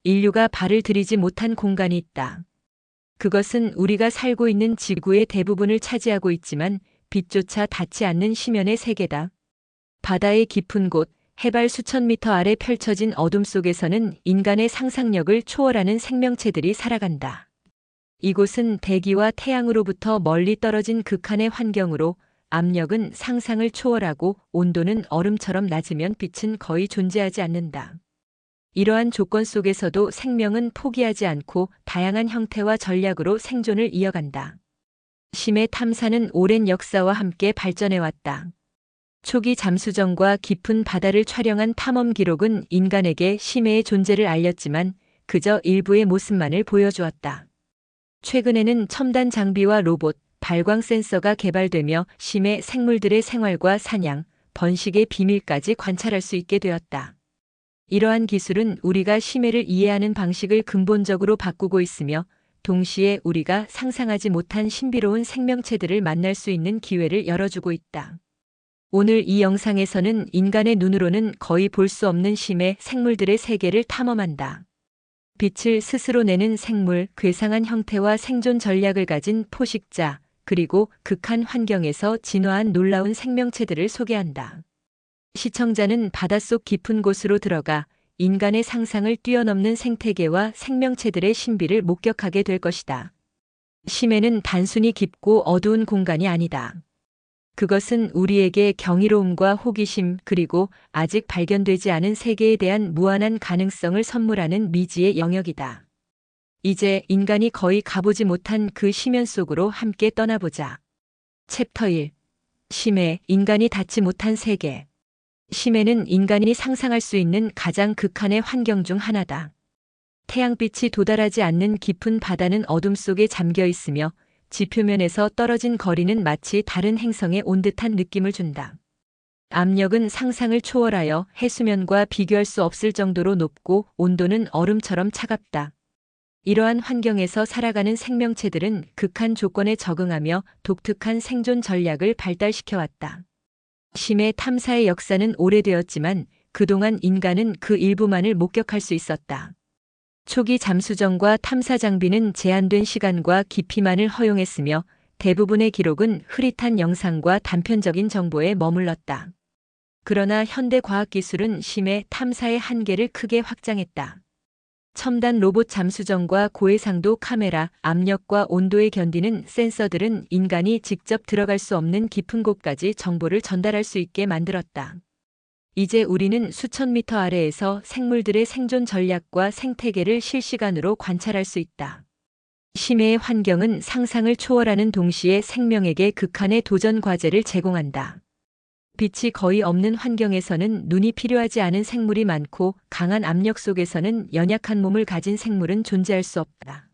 인류가 발을 들이지 못한 공간이 있다. 그것은 우리가 살고 있는 지구의 대부분을 차지하고 있지만 빛조차 닿지 않는 심연의 세계다. 바다의 깊은 곳, 해발 수천 미터 아래 펼쳐진 어둠 속에서는 인간의 상상력을 초월하는 생명체들이 살아간다. 이곳은 대기와 태양으로부터 멀리 떨어진 극한의 환경으로 압력은 상상을 초월하고 온도는 얼음처럼 낮으면 빛은 거의 존재하지 않는다. 이러한 조건 속에서도 생명은 포기하지 않고 다양한 형태와 전략으로 생존을 이어간다. 심해 탐사는 오랜 역사와 함께 발전해왔다. 초기 잠수정과 깊은 바다를 촬영한 탐험 기록은 인간에게 심해의 존재를 알렸지만 그저 일부의 모습만을 보여주었다. 최근에는 첨단 장비와 로봇, 발광 센서가 개발되며 심해 생물들의 생활과 사냥, 번식의 비밀까지 관찰할 수 있게 되었다. 이러한 기술은 우리가 심해를 이해하는 방식을 근본적으로 바꾸고 있으며 동시에 우리가 상상하지 못한 신비로운 생명체들을 만날 수 있는 기회를 열어주고 있다. 오늘 이 영상에서는 인간의 눈으로는 거의 볼 수 없는 심해 생물들의 세계를 탐험한다. 빛을 스스로 내는 생물, 괴상한 형태와 생존 전략을 가진 포식자, 그리고 극한 환경에서 진화한 놀라운 생명체들을 소개한다. 시청자는 바닷속 깊은 곳으로 들어가 인간의 상상을 뛰어넘는 생태계와 생명체들의 신비를 목격하게 될 것이다. 심해는 단순히 깊고 어두운 공간이 아니다. 그것은 우리에게 경이로움과 호기심 그리고 아직 발견되지 않은 세계에 대한 무한한 가능성을 선물하는 미지의 영역이다. 이제 인간이 거의 가보지 못한 그 심연 속으로 함께 떠나보자. 챕터 1. 심해, 인간이 닿지 못한 세계. 심해는 인간이 상상할 수 있는 가장 극한의 환경 중 하나다. 태양빛이 도달하지 않는 깊은 바다는 어둠 속에 잠겨 있으며 지표면에서 떨어진 거리는 마치 다른 행성에 온 듯한 느낌을 준다. 압력은 상상을 초월하여 해수면과 비교할 수 없을 정도로 높고 온도는 얼음처럼 차갑다. 이러한 환경에서 살아가는 생명체들은 극한 조건에 적응하며 독특한 생존 전략을 발달시켜왔다. 심해 탐사의 역사는 오래되었지만 그동안 인간은 그 일부만을 목격할 수 있었다. 초기 잠수정과 탐사 장비는 제한된 시간과 깊이만을 허용했으며 대부분의 기록은 흐릿한 영상과 단편적인 정보에 머물렀다. 그러나 현대 과학기술은 심해 탐사의 한계를 크게 확장했다. 첨단 로봇 잠수정과 고해상도 카메라, 압력과 온도에 견디는 센서들은 인간이 직접 들어갈 수 없는 깊은 곳까지 정보를 전달할 수 있게 만들었다. 이제 우리는 수천 미터 아래에서 생물들의 생존 전략과 생태계를 실시간으로 관찰할 수 있다. 심해의 환경은 상상을 초월하는 동시에 생명에게 극한의 도전 과제를 제공한다. 빛이 거의 없는 환경에서는 눈이 필요하지 않은 생물이 많고 강한 압력 속에서는 연약한 몸을 가진 생물은 존재할 수 없다.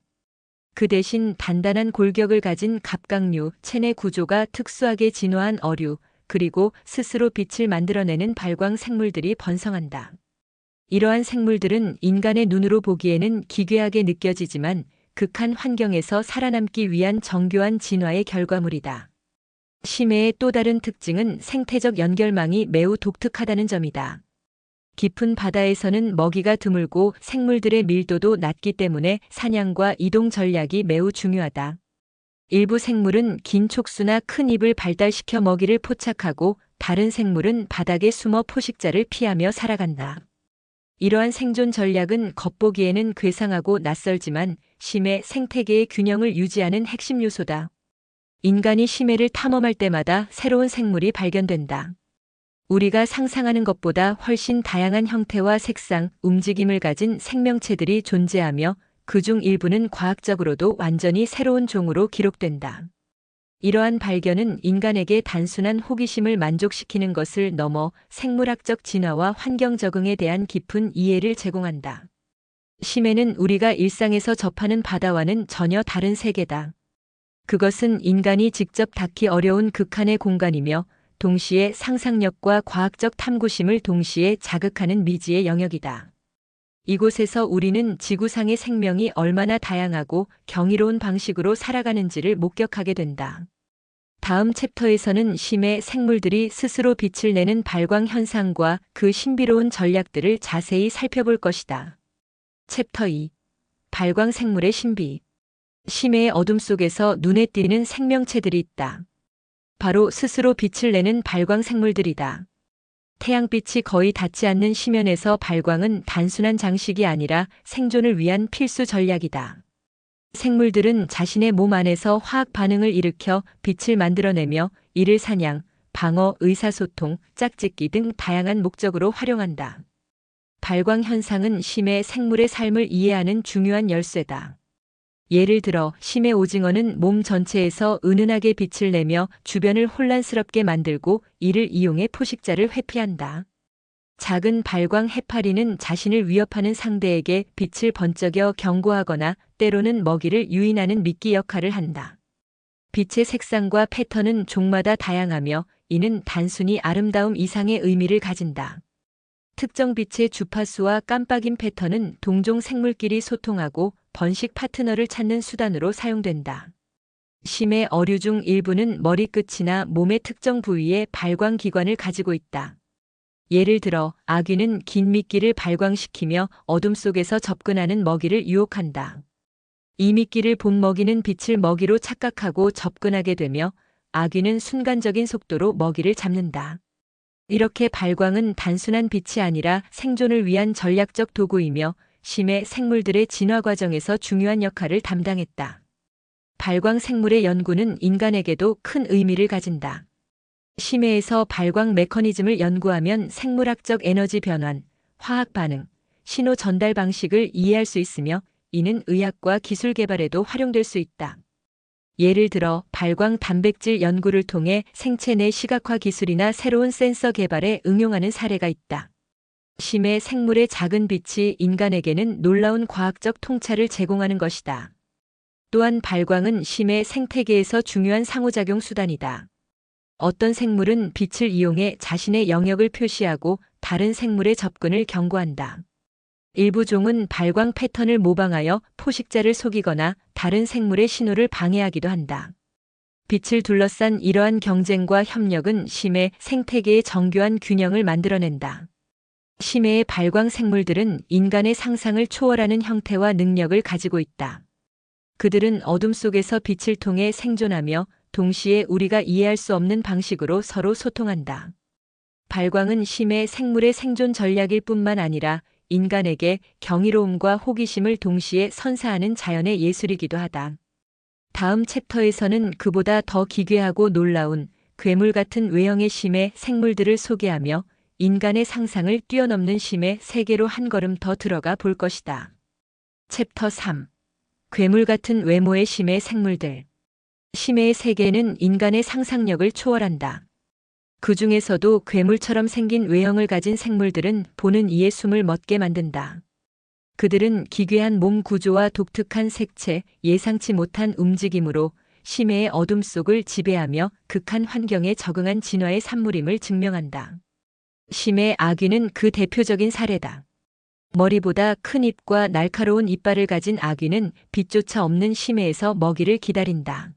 그 대신 단단한 골격을 가진 갑각류, 체내 구조가 특수하게 진화한 어류, 그리고 스스로 빛을 만들어내는 발광 생물들이 번성한다. 이러한 생물들은 인간의 눈으로 보기에는 기괴하게 느껴지지만 극한 환경에서 살아남기 위한 정교한 진화의 결과물이다. 심해의 또 다른 특징은 생태적 연결망이 매우 독특하다는 점이다. 깊은 바다에서는 먹이가 드물고 생물들의 밀도도 낮기 때문에 사냥과 이동 전략이 매우 중요하다. 일부 생물은 긴 촉수나 큰 입을 발달시켜 먹이를 포착하고 다른 생물은 바닥에 숨어 포식자를 피하며 살아간다. 이러한 생존 전략은 겉보기에는 괴상하고 낯설지만 심해 생태계의 균형을 유지하는 핵심 요소다. 인간이 심해를 탐험할 때마다 새로운 생물이 발견된다. 우리가 상상하는 것보다 훨씬 다양한 형태와 색상, 움직임을 가진 생명체들이 존재하며 그중 일부는 과학적으로도 완전히 새로운 종으로 기록된다. 이러한 발견은 인간에게 단순한 호기심을 만족시키는 것을 넘어 생물학적 진화와 환경 적응에 대한 깊은 이해를 제공한다. 심해는 우리가 일상에서 접하는 바다와는 전혀 다른 세계다. 그것은 인간이 직접 닿기 어려운 극한의 공간이며 동시에 상상력과 과학적 탐구심을 동시에 자극하는 미지의 영역이다. 이곳에서 우리는 지구상의 생명이 얼마나 다양하고 경이로운 방식으로 살아가는지를 목격하게 된다. 다음 챕터에서는 심해 생물들이 스스로 빛을 내는 발광 현상과 그 신비로운 전략들을 자세히 살펴볼 것이다. 챕터 2. 발광 생물의 신비. 심해의 어둠 속에서 눈에 띄는 생명체들이 있다. 바로 스스로 빛을 내는 발광 생물들이다. 태양빛이 거의 닿지 않는 심연에서 발광은 단순한 장식이 아니라 생존을 위한 필수 전략이다. 생물들은 자신의 몸 안에서 화학 반응을 일으켜 빛을 만들어내며 이를 사냥, 방어, 의사소통, 짝짓기 등 다양한 목적으로 활용한다. 발광 현상은 심해 생물의 삶을 이해하는 중요한 열쇠다. 예를 들어 심해 오징어는 몸 전체에서 은은하게 빛을 내며 주변을 혼란스럽게 만들고 이를 이용해 포식자를 회피한다. 작은 발광 해파리는 자신을 위협하는 상대에게 빛을 번쩍여 경고하거나 때로는 먹이를 유인하는 미끼 역할을 한다. 빛의 색상과 패턴은 종마다 다양하며 이는 단순히 아름다움 이상의 의미를 가진다. 특정 빛의 주파수와 깜빡임 패턴은 동종 생물끼리 소통하고 번식 파트너를 찾는 수단으로 사용된다. 심해 어류 중 일부는 머리끝이나 몸의 특정 부위에 발광 기관을 가지고 있다. 예를 들어 아귀는 긴 미끼를 발광시키며 어둠 속에서 접근하는 먹이를 유혹한다. 이 미끼를 본 먹이는 빛을 먹이로 착각하고 접근하게 되며 아귀는 순간적인 속도로 먹이를 잡는다. 이렇게 발광은 단순한 빛이 아니라 생존을 위한 전략적 도구이며 심해 생물들의 진화 과정에서 중요한 역할을 담당했다. 발광 생물의 연구는 인간에게도 큰 의미를 가진다. 심해에서 발광 메커니즘을 연구하면 생물학적 에너지 변환, 화학 반응, 신호 전달 방식을 이해할 수 있으며 이는 의학과 기술 개발에도 활용될 수 있다. 예를 들어 발광 단백질 연구를 통해 생체 내 시각화 기술이나 새로운 센서 개발에 응용하는 사례가 있다. 심해 생물의 작은 빛이 인간에게는 놀라운 과학적 통찰을 제공하는 것이다. 또한 발광은 심해 생태계에서 중요한 상호작용 수단이다. 어떤 생물은 빛을 이용해 자신의 영역을 표시하고 다른 생물의 접근을 경고한다. 일부 종은 발광 패턴을 모방하여 포식자를 속이거나 다른 생물의 신호를 방해하기도 한다. 빛을 둘러싼 이러한 경쟁과 협력은 심해 생태계의 정교한 균형을 만들어낸다. 심해의 발광 생물들은 인간의 상상을 초월하는 형태와 능력을 가지고 있다. 그들은 어둠 속에서 빛을 통해 생존하며 동시에 우리가 이해할 수 없는 방식으로 서로 소통한다. 발광은 심해 생물의 생존 전략일 뿐만 아니라 인간에게 경이로움과 호기심을 동시에 선사하는 자연의 예술이기도 하다. 다음 챕터에서는 그보다 더 기괴하고 놀라운 괴물 같은 외형의 심해 생물들을 소개하며 인간의 상상을 뛰어넘는 심해 세계로 한 걸음 더 들어가 볼 것이다. 챕터 3. 괴물 같은 외모의 심해 생물들. 심해의 세계는 인간의 상상력을 초월한다. 그 중에서도 괴물처럼 생긴 외형을 가진 생물들은 보는 이의 숨을 멎게 만든다. 그들은 기괴한 몸 구조와 독특한 색채, 예상치 못한 움직임으로 심해의 어둠 속을 지배하며 극한 환경에 적응한 진화의 산물임을 증명한다. 심해 아귀는 그 대표적인 사례다. 머리보다 큰 입과 날카로운 이빨을 가진 아귀는 빛조차 없는 심해에서 먹이를 기다린다.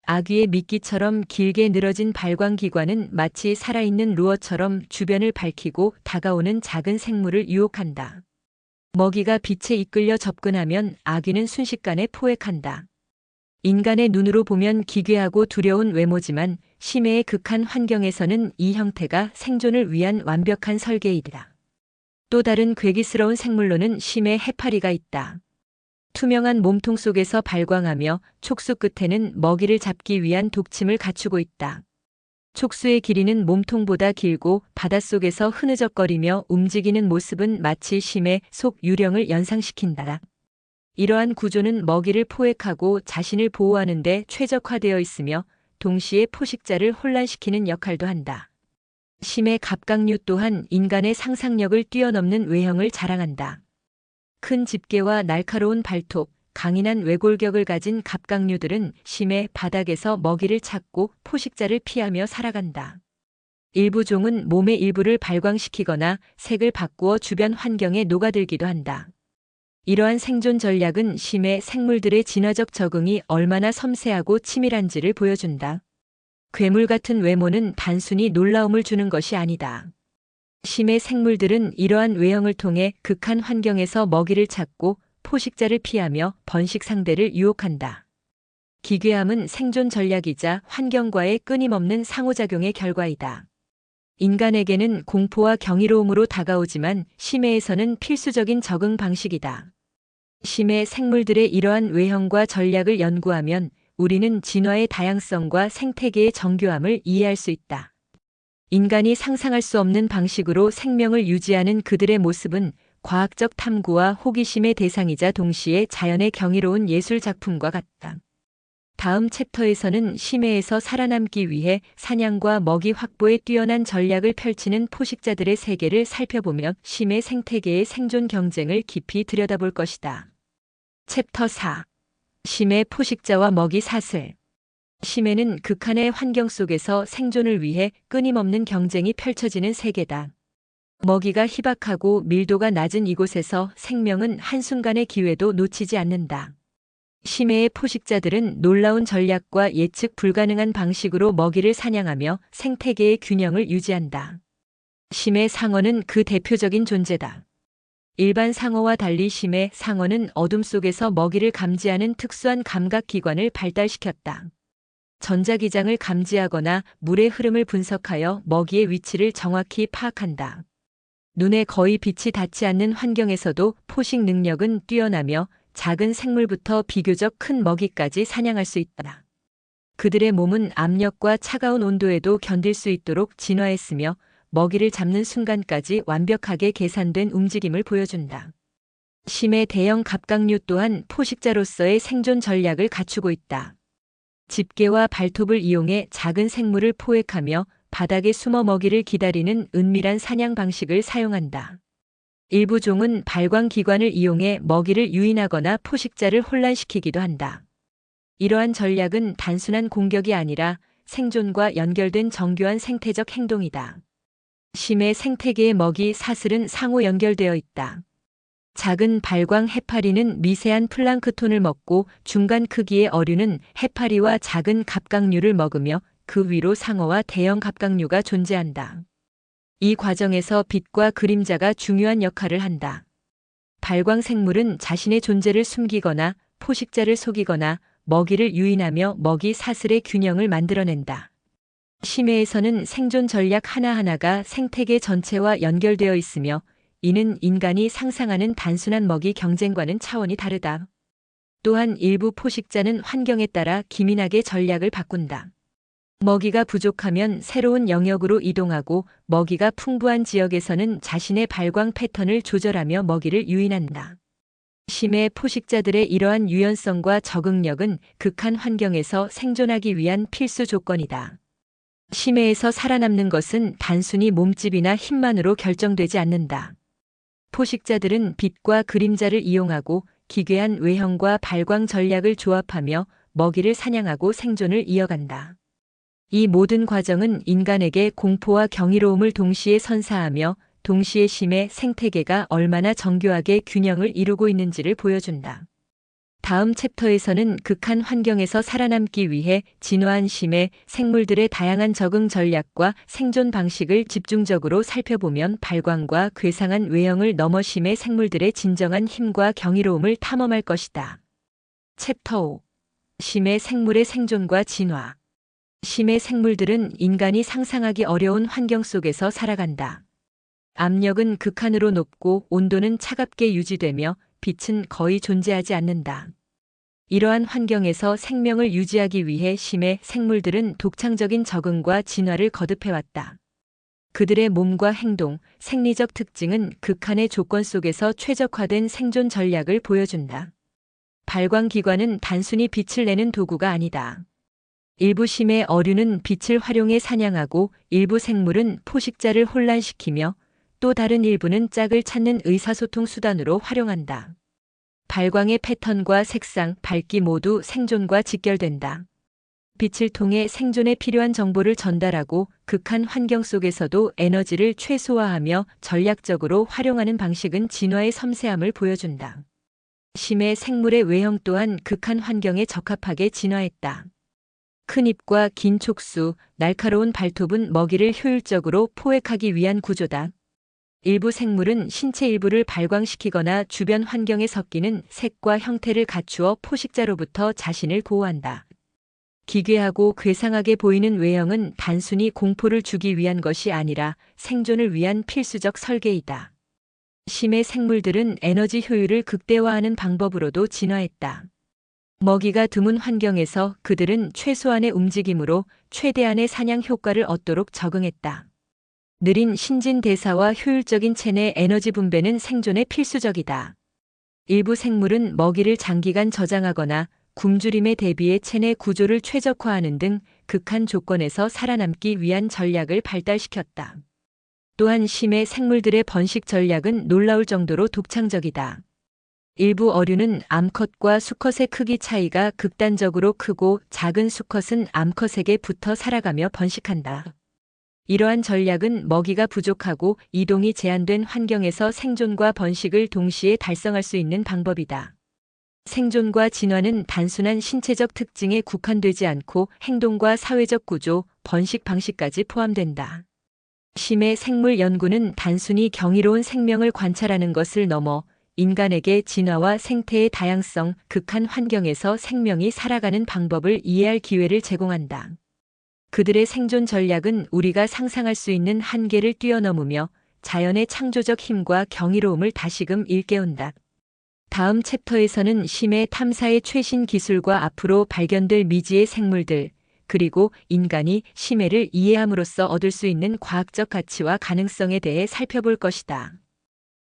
아귀의 미끼처럼 길게 늘어진 발광기관은 마치 살아있는 루어처럼 주변을 밝히고 다가오는 작은 생물을 유혹한다. 먹이가 빛에 이끌려 접근하면 아귀는 순식간에 포획한다. 인간의 눈으로 보면 기괴하고 두려운 외모지만 심해의 극한 환경에서는 이 형태가 생존을 위한 완벽한 설계이다. 또 다른 괴기스러운 생물로는 심해 해파리가 있다. 투명한 몸통 속에서 발광하며 촉수 끝에는 먹이를 잡기 위한 독침을 갖추고 있다. 촉수의 길이는 몸통보다 길고 바닷속에서 흐느적거리며 움직이는 모습은 마치 심해 속 유령을 연상시킨다. 이러한 구조는 먹이를 포획하고 자신을 보호하는 데 최적화되어 있으며 동시에 포식자를 혼란시키는 역할도 한다. 심해 갑각류 또한 인간의 상상력을 뛰어넘는 외형을 자랑한다. 큰 집게와 날카로운 발톱, 강인한 외골격을 가진 갑각류들은 심해 바닥에서 먹이를 찾고 포식자를 피하며 살아간다. 일부 종은 몸의 일부를 발광시키거나 색을 바꾸어 주변 환경에 녹아들기도 한다. 이러한 생존 전략은 심해 생물들의 진화적 적응이 얼마나 섬세하고 치밀한지를 보여준다. 괴물 같은 외모는 단순히 놀라움을 주는 것이 아니다. 심해 생물들은 이러한 외형을 통해 극한 환경에서 먹이를 찾고 포식자를 피하며 번식 상대를 유혹한다. 기괴함은 생존 전략이자 환경과의 끊임없는 상호작용의 결과이다. 인간에게는 공포와 경이로움으로 다가오지만 심해에서는 필수적인 적응 방식이다. 심해 생물들의 이러한 외형과 전략을 연구하면 우리는 진화의 다양성과 생태계의 정교함을 이해할 수 있다. 인간이 상상할 수 없는 방식으로 생명을 유지하는 그들의 모습은 과학적 탐구와 호기심의 대상이자 동시에 자연의 경이로운 예술 작품과 같다. 다음 챕터에서는 심해에서 살아남기 위해 사냥과 먹이 확보에 뛰어난 전략을 펼치는 포식자들의 세계를 살펴보며 심해 생태계의 생존 경쟁을 깊이 들여다볼 것이다. 챕터 4. 심해 포식자와 먹이 사슬. 심해는 극한의 환경 속에서 생존을 위해 끊임없는 경쟁이 펼쳐지는 세계다. 먹이가 희박하고 밀도가 낮은 이곳에서 생명은 한순간의 기회도 놓치지 않는다. 심해의 포식자들은 놀라운 전략과 예측 불가능한 방식으로 먹이를 사냥하며 생태계의 균형을 유지한다. 심해 상어는 그 대표적인 존재다. 일반 상어와 달리 심해 상어는 어둠 속에서 먹이를 감지하는 특수한 감각 기관을 발달시켰다. 전자기장을 감지하거나 물의 흐름을 분석하여 먹이의 위치를 정확히 파악한다. 눈에 거의 빛이 닿지 않는 환경에서도 포식 능력은 뛰어나며 작은 생물부터 비교적 큰 먹이까지 사냥할 수 있다. 그들의 몸은 압력과 차가운 온도에도 견딜 수 있도록 진화했으며 먹이를 잡는 순간까지 완벽하게 계산된 움직임을 보여준다. 심해 대형 갑각류 또한 포식자로서의 생존 전략을 갖추고 있다. 집게와 발톱을 이용해 작은 생물을 포획하며 바닥에 숨어 먹이를 기다리는 은밀한 사냥 방식을 사용한다. 일부 종은 발광기관을 이용해 먹이를 유인하거나 포식자를 혼란시키기도 한다. 이러한 전략은 단순한 공격이 아니라 생존과 연결된 정교한 생태적 행동이다. 심해 생태계의 먹이 사슬은 상호 연결되어 있다. 작은 발광 해파리는 미세한 플랑크톤을 먹고 중간 크기의 어류는 해파리와 작은 갑각류를 먹으며 그 위로 상어와 대형 갑각류가 존재한다. 이 과정에서 빛과 그림자가 중요한 역할을 한다. 발광 생물은 자신의 존재를 숨기거나 포식자를 속이거나 먹이를 유인하며 먹이 사슬의 균형을 만들어낸다. 심해에서는 생존 전략 하나하나가 생태계 전체와 연결되어 있으며 이는 인간이 상상하는 단순한 먹이 경쟁과는 차원이 다르다. 또한 일부 포식자는 환경에 따라 기민하게 전략을 바꾼다. 먹이가 부족하면 새로운 영역으로 이동하고 먹이가 풍부한 지역에서는 자신의 발광 패턴을 조절하며 먹이를 유인한다. 심해 포식자들의 이러한 유연성과 적응력은 극한 환경에서 생존하기 위한 필수 조건이다. 심해에서 살아남는 것은 단순히 몸집이나 힘만으로 결정되지 않는다. 포식자들은 빛과 그림자를 이용하고 기괴한 외형과 발광 전략을 조합하며 먹이를 사냥하고 생존을 이어간다. 이 모든 과정은 인간에게 공포와 경이로움을 동시에 선사하며 동시에 심해 생태계가 얼마나 정교하게 균형을 이루고 있는지를 보여준다. 다음 챕터에서는 극한 환경에서 살아남기 위해 진화한 심해 생물들의 다양한 적응 전략과 생존 방식을 집중적으로 살펴보면 발광과 괴상한 외형을 넘어 심해 생물들의 진정한 힘과 경이로움을 탐험할 것이다. 챕터 5. 심해 생물의 생존과 진화. 심해 생물들은 인간이 상상하기 어려운 환경 속에서 살아간다. 압력은 극한으로 높고 온도는 차갑게 유지되며 빛은 거의 존재하지 않는다. 이러한 환경에서 생명을 유지하기 위해 심해 생물들은 독창적인 적응과 진화를 거듭해왔다. 그들의 몸과 행동, 생리적 특징은 극한의 조건 속에서 최적화된 생존 전략을 보여준다. 발광기관은 단순히 빛을 내는 도구가 아니다. 일부 심해 어류는 빛을 활용해 사냥하고 일부 생물은 포식자를 혼란시키며 또 다른 일부는 짝을 찾는 의사소통 수단으로 활용한다. 발광의 패턴과 색상, 밝기 모두 생존과 직결된다. 빛을 통해 생존에 필요한 정보를 전달하고 극한 환경 속에서도 에너지를 최소화하며 전략적으로 활용하는 방식은 진화의 섬세함을 보여준다. 심해 생물의 외형 또한 극한 환경에 적합하게 진화했다. 큰 입과 긴 촉수, 날카로운 발톱은 먹이를 효율적으로 포획하기 위한 구조다. 일부 생물은 신체 일부를 발광시키거나 주변 환경에 섞이는 색과 형태를 갖추어 포식자로부터 자신을 보호한다. 기괴하고 괴상하게 보이는 외형은 단순히 공포를 주기 위한 것이 아니라 생존을 위한 필수적 설계이다. 심해 생물들은 에너지 효율을 극대화하는 방법으로도 진화했다. 먹이가 드문 환경에서 그들은 최소한의 움직임으로 최대한의 사냥 효과를 얻도록 적응했다. 느린 신진대사와 효율적인 체내 에너지 분배는 생존에 필수적이다. 일부 생물은 먹이를 장기간 저장하거나 굶주림에 대비해 체내 구조를 최적화하는 등 극한 조건에서 살아남기 위한 전략을 발달시켰다. 또한 심해 생물들의 번식 전략은 놀라울 정도로 독창적이다. 일부 어류는 암컷과 수컷의 크기 차이가 극단적으로 크고 작은 수컷은 암컷에게 붙어 살아가며 번식한다. 이러한 전략은 먹이가 부족하고 이동이 제한된 환경에서 생존과 번식을 동시에 달성할 수 있는 방법이다. 생존과 진화는 단순한 신체적 특징에 국한되지 않고 행동과 사회적 구조, 번식 방식까지 포함된다. 심해 생물 연구는 단순히 경이로운 생명을 관찰하는 것을 넘어 인간에게 진화와 생태의 다양성, 극한 환경에서 생명이 살아가는 방법을 이해할 기회를 제공한다. 그들의 생존 전략은 우리가 상상할 수 있는 한계를 뛰어넘으며 자연의 창조적 힘과 경이로움을 다시금 일깨운다. 다음 챕터에서는 심해 탐사의 최신 기술과 앞으로 발견될 미지의 생물들, 그리고 인간이 심해를 이해함으로써 얻을 수 있는 과학적 가치와 가능성에 대해 살펴볼 것이다.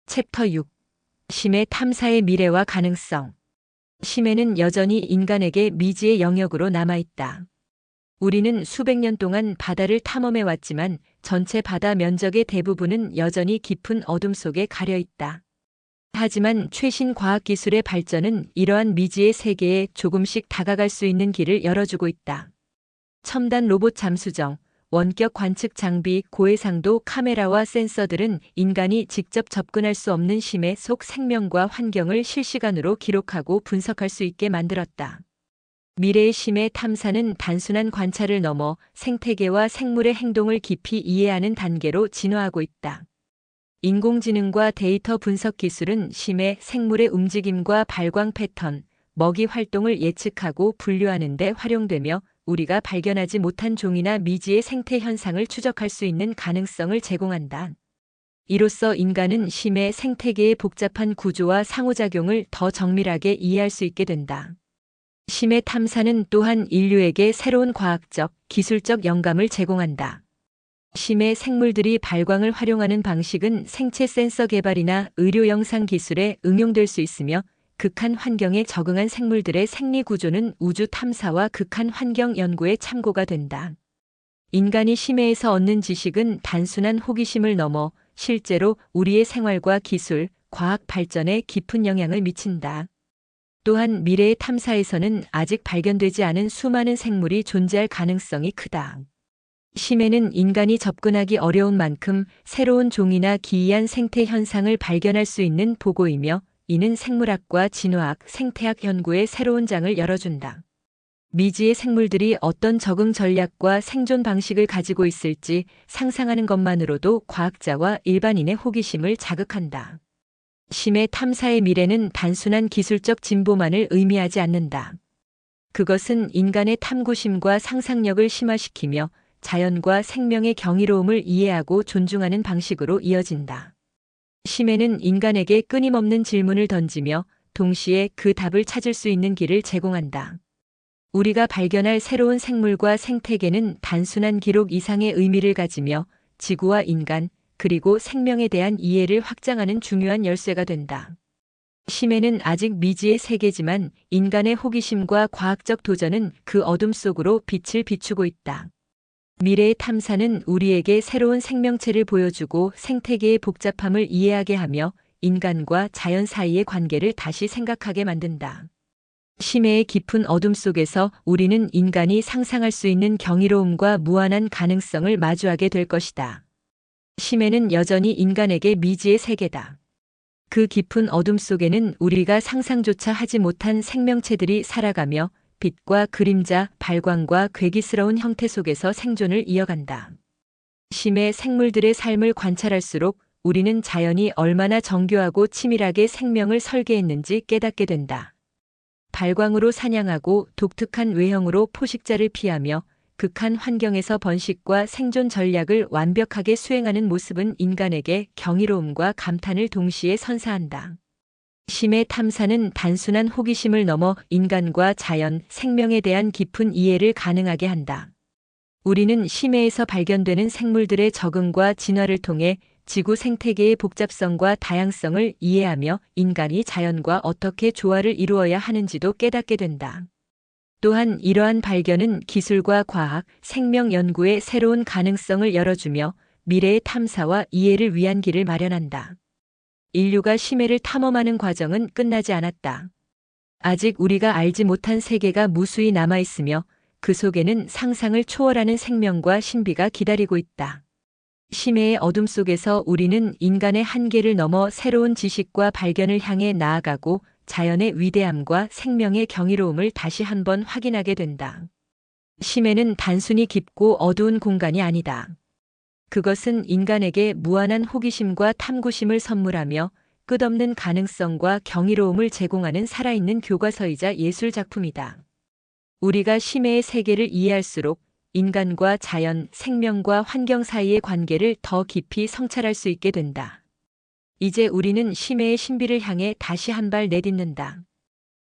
챕터 6. 심해 탐사의 미래와 가능성. 심해는 여전히 인간에게 미지의 영역으로 남아있다. 우리는 수백 년 동안 바다를 탐험해 왔지만 전체 바다 면적의 대부분은 여전히 깊은 어둠 속에 가려 있다. 하지만 최신 과학기술의 발전은 이러한 미지의 세계에 조금씩 다가갈 수 있는 길을 열어주고 있다. 첨단 로봇 잠수정, 원격 관측 장비, 고해상도 카메라와 센서들은 인간이 직접 접근할 수 없는 심해 속 생명과 환경을 실시간으로 기록하고 분석할 수 있게 만들었다. 미래의 심해 탐사는 단순한 관찰을 넘어 생태계와 생물의 행동을 깊이 이해하는 단계로 진화하고 있다. 인공지능과 데이터 분석 기술은 심해 생물의 움직임과 발광 패턴, 먹이 활동을 예측하고 분류하는 데 활용되며 우리가 발견하지 못한 종이나 미지의 생태 현상을 추적할 수 있는 가능성을 제공한다. 이로써 인간은 심해 생태계의 복잡한 구조와 상호작용을 더 정밀하게 이해할 수 있게 된다. 심해 탐사는 또한 인류에게 새로운 과학적, 기술적 영감을 제공한다. 심해 생물들이 발광을 활용하는 방식은 생체 센서 개발이나 의료 영상 기술에 응용될 수 있으며 극한 환경에 적응한 생물들의 생리 구조는 우주 탐사와 극한 환경 연구에 참고가 된다. 인간이 심해에서 얻는 지식은 단순한 호기심을 넘어 실제로 우리의 생활과 기술, 과학 발전에 깊은 영향을 미친다. 또한 미래의 탐사에서는 아직 발견되지 않은 수많은 생물이 존재할 가능성이 크다. 심해는 인간이 접근하기 어려운 만큼 새로운 종이나 기이한 생태 현상을 발견할 수 있는 보고이며 이는 생물학과 진화학, 생태학 연구의 새로운 장을 열어준다. 미지의 생물들이 어떤 적응 전략과 생존 방식을 가지고 있을지 상상하는 것만으로도 과학자와 일반인의 호기심을 자극한다. 심해 탐사의 미래는 단순한 기술적 진보만을 의미하지 않는다. 그것은 인간의 탐구심과 상상력을 심화시키며 자연과 생명의 경이로움을 이해하고 존중하는 방식으로 이어진다. 심해는 인간에게 끊임없는 질문을 던지며 동시에 그 답을 찾을 수 있는 길을 제공한다. 우리가 발견할 새로운 생물과 생태계는 단순한 기록 이상의 의미를 가지며 지구와 인간, 그리고 생명에 대한 이해를 확장하는 중요한 열쇠가 된다. 심해는 아직 미지의 세계지만 인간의 호기심과 과학적 도전은 그 어둠 속으로 빛을 비추고 있다. 미래의 탐사는 우리에게 새로운 생명체를 보여주고 생태계의 복잡함을 이해하게 하며 인간과 자연 사이의 관계를 다시 생각하게 만든다. 심해의 깊은 어둠 속에서 우리는 인간이 상상할 수 있는 경이로움과 무한한 가능성을 마주하게 될 것이다. 심해는 여전히 인간에게 미지의 세계다. 그 깊은 어둠 속에는 우리가 상상조차 하지 못한 생명체들이 살아가며 빛과 그림자, 발광과 괴기스러운 형태 속에서 생존을 이어간다. 심해 생물들의 삶을 관찰할수록 우리는 자연이 얼마나 정교하고 치밀하게 생명을 설계했는지 깨닫게 된다. 발광으로 사냥하고 독특한 외형으로 포식자를 피하며 극한 환경에서 번식과 생존 전략을 완벽하게 수행하는 모습은 인간에게 경이로움과 감탄을 동시에 선사한다. 심해 탐사는 단순한 호기심을 넘어 인간과 자연, 생명에 대한 깊은 이해를 가능하게 한다. 우리는 심해에서 발견되는 생물들의 적응과 진화를 통해 지구 생태계의 복잡성과 다양성을 이해하며 인간이 자연과 어떻게 조화를 이루어야 하는지도 깨닫게 된다. 또한 이러한 발견은 기술과 과학, 생명 연구의 새로운 가능성을 열어주며 미래의 탐사와 이해를 위한 길을 마련한다. 인류가 심해를 탐험하는 과정은 끝나지 않았다. 아직 우리가 알지 못한 세계가 무수히 남아있으며 그 속에는 상상을 초월하는 생명과 신비가 기다리고 있다. 심해의 어둠 속에서 우리는 인간의 한계를 넘어 새로운 지식과 발견을 향해 나아가고 자연의 위대함과 생명의 경이로움을 다시 한번 확인하게 된다. 심해는 단순히 깊고 어두운 공간이 아니다. 그것은 인간에게 무한한 호기심과 탐구심을 선물하며 끝없는 가능성과 경이로움을 제공하는 살아있는 교과서이자 예술 작품이다. 우리가 심해의 세계를 이해할수록 인간과 자연, 생명과 환경 사이의 관계를 더 깊이 성찰할 수 있게 된다. 이제 우리는 심해의 신비를 향해 다시 한 발 내딛는다.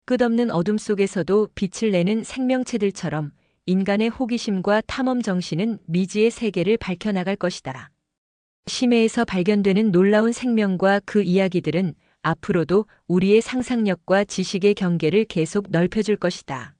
끝없는 어둠 속에서도 빛을 내는 생명체들처럼 인간의 호기심과 탐험 정신은 미지의 세계를 밝혀나갈 것이다. 심해에서 발견되는 놀라운 생명과 그 이야기들은 앞으로도 우리의 상상력과 지식의 경계를 계속 넓혀줄 것이다.